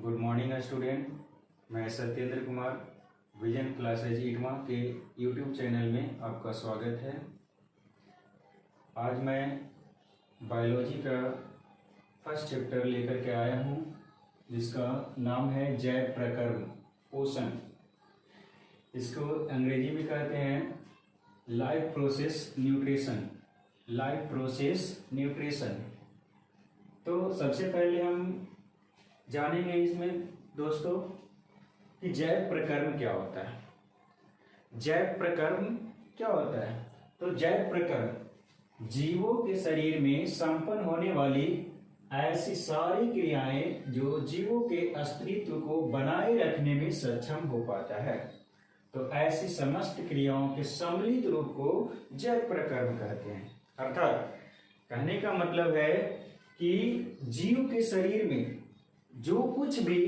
Good morning student. मैं Satyendra Kumar vision classes ईटमा के YouTube channel में आपका स्वागत है। आज मैं बायोलॉजी का फर्स्ट चैप्टर लेकर के आया हूँ जिसका नाम है जैव प्रकर्म पोषण। इसको अंग्रेजी में कहते हैं life process nutrition. Life process nutrition. तो सबसे पहले हम जानेंगे इसमें दोस्तों कि जैव प्रकर्म क्या होता है। जैव प्रकर्म क्या होता है? तो जैव प्रकर्म जीवों के शरीर में संपन्न होने वाली ऐसी सारी क्रियाएं जो जीवों के अस्तित्व को बनाए रखने में सक्षम हो पाता है। तो ऐसी समस्त क्रियाओं के सम्मिलित रूप को जैव प्रकर्म कहते हैं। अर्थात कहने का मतलब है कि जीव के शरीर में जो कुछ भी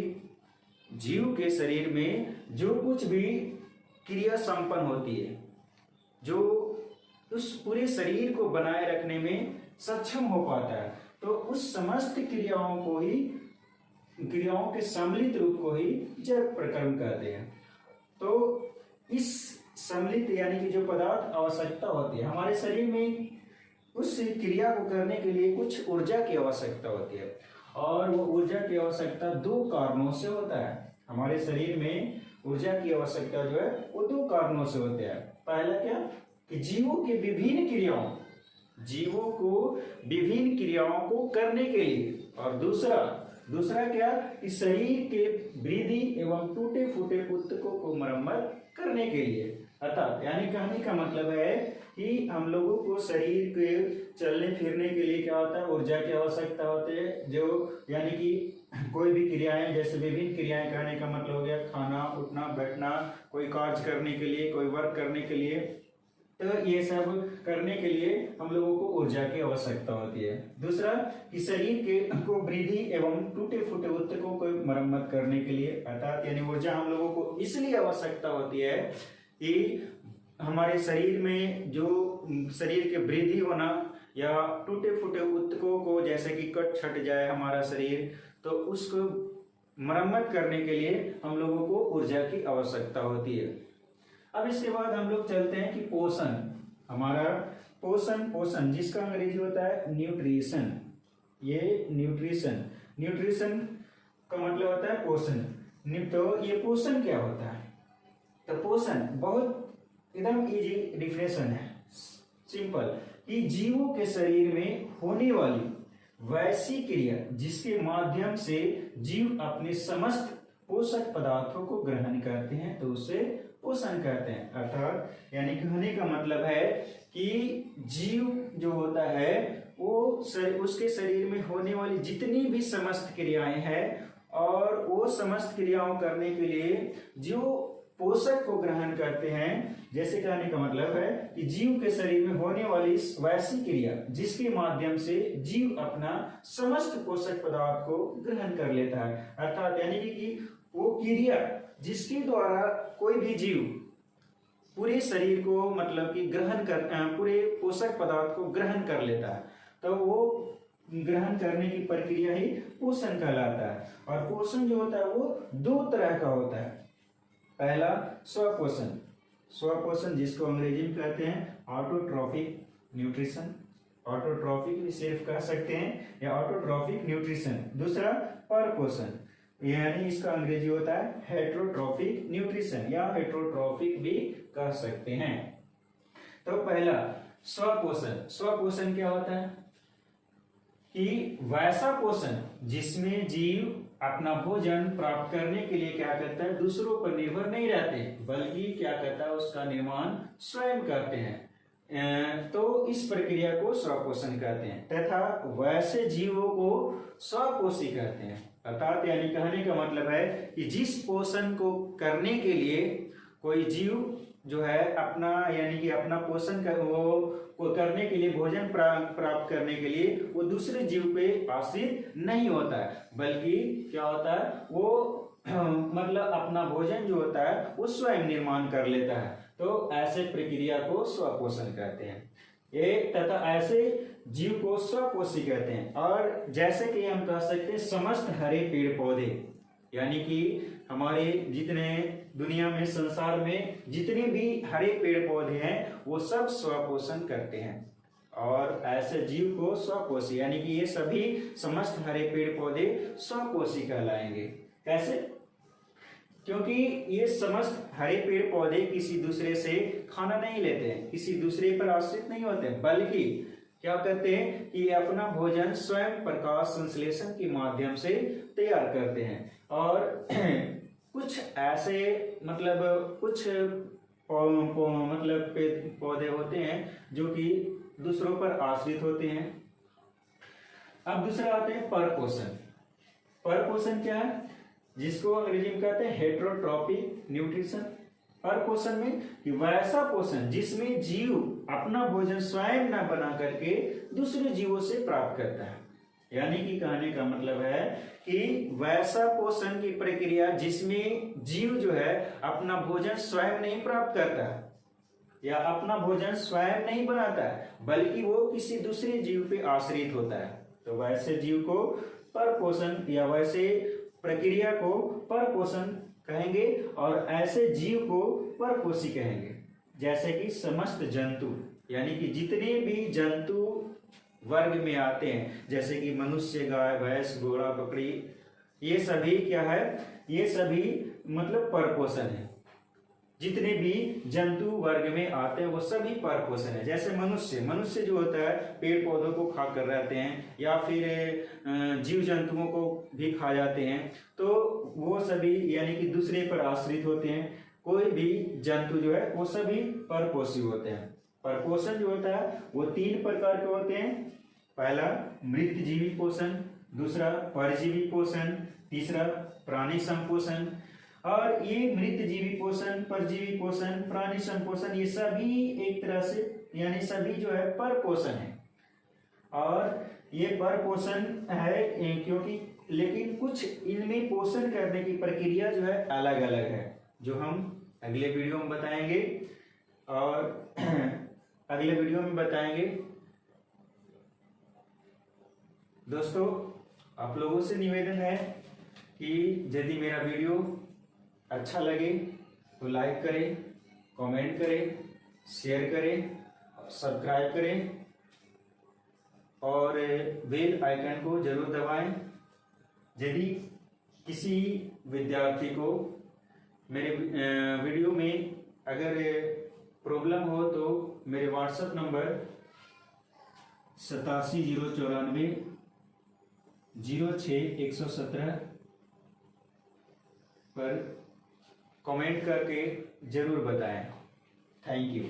क्रिया संपन्न होती है, जो उस पूरे शरीर को बनाए रखने में सक्षम हो पाता है, तो उस समस्त क्रियाओं के सम्मिलित रूप को ही जैव प्रकर्म कहते हैं। तो इस सम्मिलित यानी कि जो पदार्थ आवश्यकता होती है हमारे शरीर में, उस क्रिया को करने के लिए कुछ ऊर्जा की आवश्यकता होती है, और वो ऊर्जा की आवश्यकता दो कारणों से होता है। हमारे शरीर में ऊर्जा की आवश्यकता जो है वो दो कारणों से होती है। पहला क्या कि जीवों को विभिन्न क्रियाओं को करने के लिए, और दूसरा क्या कि शरीर के वृद्धि एवं टूटे फूटे ऊतकों को मरम्मत करने के लिए। अर्थात यानी कहने का मतलब है कि हम लोगों को शरीर के चलने फिरने के लिए क्या होता है, ऊर्जा की आवश्यकता होती है। जो यानी कि कोई भी क्रियाएं, जैसे विभिन्न क्रियाएं, कहने का मतलब हो गया खाना, उठना, बैठना, कोई कार्य करने के लिए, कोई वर्क करने के लिए, तो ये सब करने के लिए हम लोगों को ऊर्जा की आवश्यकता होती है। दूसरा कि शरीर के को वृद्धि एवं टूटे फूटे ऊतकों को मरम्मत करने के लिए, अर्थात यानी ऊर्जा हम लोगों को इसलिए आवश्यकता होती है कि हमारे शरीर में जो शरीर के वृद्धि होना या टूटे फूटे ऊतकों को, जैसे कि कट छट जाए हमारा शरीर, तो उसको मरम्मत करने के लिए हम लोगों को ऊर्जा की आवश्यकता होती है। अब इसके बाद हम लोग चलते हैं कि पोषण। हमारा पोषण जिसका अंग्रेजी होता है न्यूट्रिशन। ये न्यूट्रिशन का मतलब होता है पोषण। तो ये पोषण क्या होता है? तो पोषण बहुत एकदम इजी डिफिनेशन है, सिंपल, कि जीवों के शरीर में होने वाली वैसी क्रिया जिसके माध्यम से जीव अपने समस्त पोषक पदार्थों को ग्रहण करते हैं, तो उसे पोषण कहते हैं। अर्थात यानी कहने का मतलब है कि जीव जो होता है वो उसके शरीर में होने वाली जितनी भी समस्त क्रियाएं हैं, और वो समस्त क्रियाओं करने के लिए जो पोषक को ग्रहण करते हैं, जैसे कहने का मतलब है कि जीव के शरीर में होने वाली वैसी क्रिया जिसके माध्यम से जीव अपना समस्त पोषक पदार्थ को ग्रहण कर लेता है। अर्थात यानी कि वो क्रिया जिसके द्वारा कोई भी जीव पूरे शरीर को मतलब कि पूरे पोषक पदार्थ को ग्रहण कर लेता है, तो वो ग्रहण करने की प्रक्रिया ही पोषण कहलाता है। और पोषण जो होता है वो दो तरह का होता है। पहला स्वपोषण जिसको अंग्रेजी में कहते हैं ऑटोट्रॉफिक न्यूट्रिशन। ऑटोट्रॉफिक भी सिर्फ कह सकते हैं या ऑटोट्रॉफिक न्यूट्रिशन। दूसरा परपोषण, यानी इसका अंग्रेजी होता है हेट्रोट्रॉफिक न्यूट्रिशन, या हेट्रोट्रॉफिक भी कह सकते हैं। तो पहला स्वपोषण क्या होता है कि वैसा पोषण जिसमें जीव अपना भोजन प्राप्त करने के लिए क्या करता है, दूसरों पर निर्भर नहीं रहते, बल्कि क्या करता है, उसका निर्माण स्वयं करते हैं। तो इस प्रक्रिया को स्वपोषण कहते हैं, तथा वैसे जीवों को स्वपोषी कहते हैं। अर्थात यानी कहने का मतलब है कि जिस पोषण को करने के लिए कोई जीव जो है अपना यानी कि अपना पोषण करने के लिए, भोजन प्राप्त करने के लिए वो दूसरे जीव पे आश्रित नहीं होता है, बल्कि क्या होता है वो मतलब अपना भोजन जो होता है वो स्वयं निर्माण कर लेता है। तो ऐसे प्रक्रिया को स्वपोषण कहते हैं। तथा ऐसे जीव को स्वपोषी कहते हैं। और जैसे कि हम कह सकते हैं समस्त हरे पेड़ पौधे, यानी कि हमारे जितने दुनिया में, संसार में जितने भी हरे पेड़ पौधे हैं वो सब स्वपोषण करते हैं, और ऐसे जीव को स्वपोषी, यानी कि ये सभी समस्त हरे पेड़ पौधे स्वपोषी कहलाएंगे। कैसे? क्योंकि ये समस्त हरे पेड़ पौधे किसी दूसरे से खाना नहीं लेते हैं, किसी दूसरे पर आश्रित नहीं होते हैं, बल्कि क्या करते हैं कि ये अपना भोजन स्वयं प्रकाश संश्लेषण के माध्यम से तैयार करते हैं। और कुछ ऐसे मतलब कुछ मतलब पौधे होते हैं जो कि दूसरों पर आश्रित होते हैं। अब दूसरा आते हैं परपोषण। परपोषण क्या है? जिसको अंग्रेजी में कहते हैं हेटेरोट्रॉपिक न्यूट्रिशन। परपोषण में कि वैसा पोषण जिसमें जीव अपना भोजन स्वयं न बना करके दूसरे जीवों से प्राप्त करता है। यानी कि कहने का मतलब है कि वैसा पोषण की प्रक्रिया जिसमें जीव जो है अपना भोजन स्वयं नहीं प्राप्त करता है या अपना भोजन स्वयं नहीं बनाता है, बल्कि वो किसी दूसरे जीव पे आश्रित होता है, तो वैसे जीव को परपोषण या वैसे प्रक्रिया को परपोषण कहेंगे, और ऐसे जीव को परपोषी कहेंगे। जैसे कि समस्त जंतु, यानी कि जितने भी जंतु वर्ग में आते हैं, जैसे कि मनुष्य, गाय, भैंस, घोड़ा, बकरी, ये सभी क्या है? ये सभी मतलब परपोषण है। जितने भी जंतु वर्ग में आते हैं वो सभी परपोषण है। जैसे मनुष्य जो होता है पेड़ पौधों को खा कर रहते हैं, या फिर जीव जंतुओं को भी खा जाते हैं, तो वो सभी यानी कि दूसरे पर आश्रित होते हैं। कोई भी जंतु जो है वो सभी परपोषी होते हैं। परपोषण जो होता है वो 3 प्रकार के होते हैं। पहला मृतजीवी पोषण, दूसरा परजीवी पोषण, तीसरा प्राणी संपोषण। और ये मृतजीवी पोषण, परजीवी पोषण, प्राणी संपोषण, ये सभी एक तरह से यानी सभी जो है परपोषण है। और ये परपोषण है क्योंकि, लेकिन कुछ इनमें पोषण करने की प्रक्रिया जो है अलग अलग है, जो हम अगले वीडियो में बताएंगे और अगले वीडियो में बताएंगे। दोस्तों, आप लोगों से निवेदन है कि यदि मेरा वीडियो अच्छा लगे तो लाइक करें, कमेंट करें, शेयर करें, सब्सक्राइब करें और बेल आइकन को जरूर दबाएं। यदि किसी विद्यार्थी को मेरे वीडियो में अगर प्रॉब्लम हो तो मेरे व्हाट्सएप नंबर 8709406117 पर कमेंट करके जरूर बताएं। Thank you.